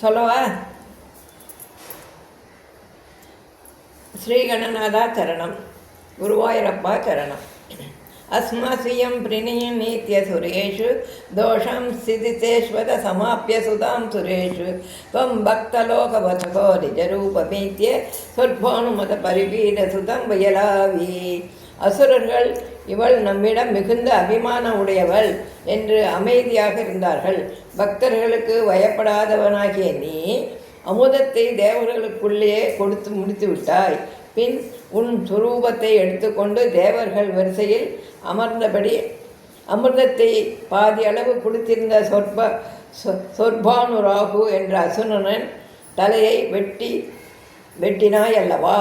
சொல்லவா? ஸ்ரீகணநாதா சரணம், குருவாயூரப்பா சரணம். அஸ்மஸ்யம் பிரணயம் நீத்திய சுரேஷு தோஷம் சிதிதேஸ்வத சமாப்பிய சுதாம் சுரேஷு துவம் பக்தலோகவசகோ நிஜரூபமீத்திய சொற்பானுமத பரிபீத சுதம் வயலாவி. அசுரர்கள் இவள் நம்மிடம் மிகுந்த அபிமானம் உடையவள் என்று அமைதியாக இருந்தார்கள். பக்தர்களுக்கு வயப்படாதவனாகிய நீ அமுதத்தை தேவர்களுக்குள்ளே கொடுத்து முடித்து விட்டாய். பின் உன் சுரூபத்தை எடுத்துக்கொண்டு தேவர்கள் வரிசையில் அமர்ந்தபடி அமிர்தத்தை பாதி அளவு கொடுத்திருந்த சொர்பானுராகு என்ற அசுரனின் தலையை வெட்டினாய் அல்லவா?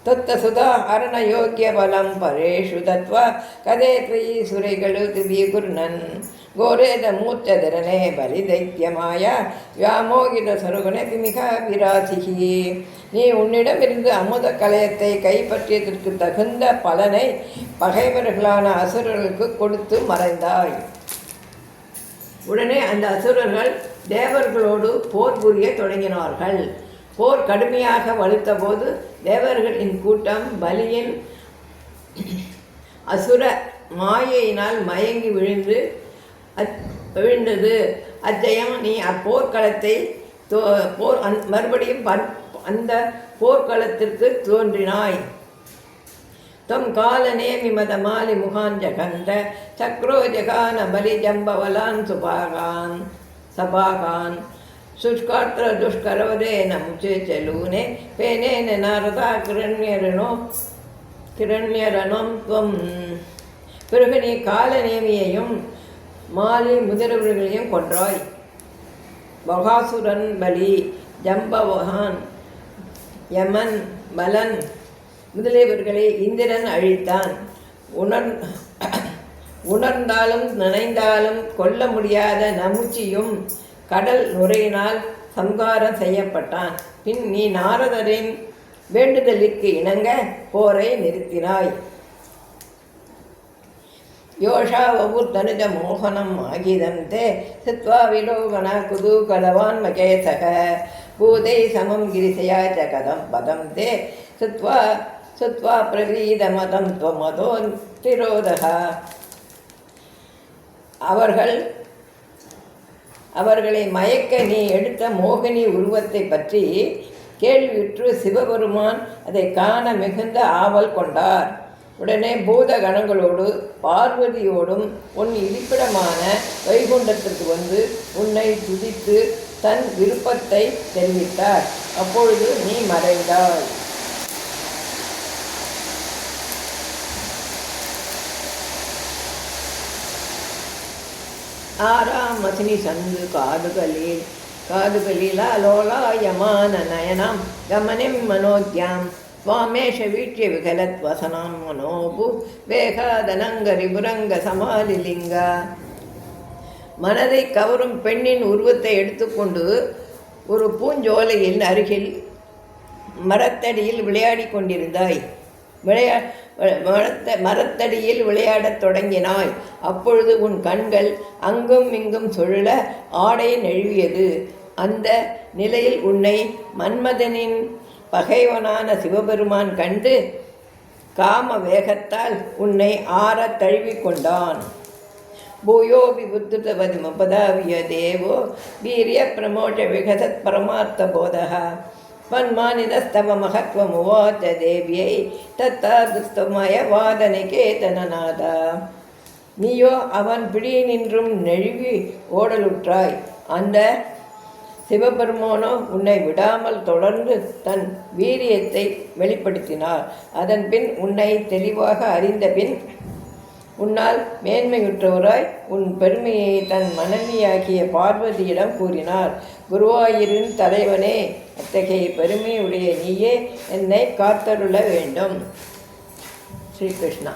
தொத்த சுதா அரண யோக்கிய பலம் பரேஷு தத்வா கதே த்வயி சுரைகளு திவி குருணன் கோரேத மூச்சதரனே பலி தைத்தியமாய வியாமோகித சருகனே திமிக விராசிகி. நீ உன்னிடமிருந்து அமுத கலயத்தை கைப்பற்றியதற்கு தகுந்த பலனை பகைவர்களான அசுரர்களுக்கு கொடுத்து மறைந்தாய். உடனே அந்த அசுரர்கள் தேவர்களோடு போர் புரிய தொடங்கினார்கள். போர் கடுமையாக வலுத்த போது தேவர்களின் கூட்டம் பலியின் அசுர மாயையினால் மயங்கி விழுந்தது. அச்சயம் நீ அப்போர்க்களத்தை மறுபடியும் அந்த போர்க்களத்திற்கு தோன்றினாய். தம் காலனே விமத மாலி முகான் ஜகந்த சக்ரோ ஜகான பலி ஜம்பவலான் சபாகான் சுஷ்காத்திர துஷ்கரவதேன முச்சே செலூனே பேனேன நாரதா கிரண்யரனோம் துவம். பிறகு நீ காலநேமியையும் மாலி முதல்வர்களையும் கொன்றாய். பகாசுரன் பலி ஜம்பவகான் யமன் பலன் முதலியவர்களை இந்திரன் அழித்தான். உணர்ந்தாலும் நினைந்தாலும் கொல்ல முடியாத நமுச்சியும் கடல் நுரையினால் சம்காரம் செய்யப்பட்டான். பின் நீ நாரதரின் வேண்டுதலுக்கு இணங்க போரை நிறுத்தினாய். யோஷா வபுர்தனுஜ மோகனம் ஆகிதந்தே சித்வா விலோகன குதூகலவான் மகேசக பூதை சமம் கிரிசயா ஜகதம் பதம் தே சுத்வா பிரவீத மதம் துவமதோ திரோதகா. அவர்களை மயக்க நீ எடுத்த மோகினி உருவத்தை பற்றி கேள்வியுற்று சிவபெருமான் அதை காண மிகுந்த ஆவல் கொண்டார். உடனே பூத கணங்களோடு பார்வதியோடும் உன் இருப்பிடமான வைகுண்டத்திற்கு வந்து உன்னை துதித்து தன் விருப்பத்தை தெரிவித்தார். அப்பொழுது நீ மறைந்தாய். ஆறாம் மசினி சந்து காதுகளிலா லோலாயமான நயனாம் கமனிம் மனோத்யாம் சுவாமேஷ வீட்சிய விகலத் வசனாம் மனோபு வேகாதனங்கரிபுரங்க சமாலிலிங்கா. மனதை கவரும் பெண்ணின் உருவத்தை எடுத்துக்கொண்டு ஒரு பூஞ்சோலையின் அருகில் மரத்தடியில் விளையாடி கொண்டிருந்தாய். மரத்தடியில் விளையாடத் தொடங்கினாய். அப்பொழுது உன் கண்கள் அங்கும் இங்கும் சுழல ஆடை நழுவியது. அந்த நிலையில் உன்னை மன்மதனின் பகைவனான சிவபெருமான் கண்டு காம வேகத்தால் உன்னை ஆற தழுவிக்கொண்டான். பூயோபி புத்துதவதி மபதாவிய தேவோ வீரிய பிரமோஷ விகசத் பரமார்த்த போதகா பன்மானிதஸ்தவ மகத்வமுவாச்ச தேவியை தத்தாதுஸ்தமய வாதனிகேதனநாதா. நீயோ அவன் பிடியினின்றும் நெழுவி ஓடலுற்றாய். அந்த சிவபெருமானோ உன்னை விடாமல் தொடர்ந்து தன் வீரியத்தை வெளிப்படுத்தினார். அதன் பின் உன்னை தெளிவாக அறிந்த பின் உன்னால் மேன்மையுற்றவராய் உன் பெருமையை தன் மனைவியாகிய பார்வதியிடம் கூறினார். குருவாயூரின் தலைவனே, அத்தகைய பெருமையுடைய நீயே என்னை காத்தருள வேண்டும். ஸ்ரீகிருஷ்ணா.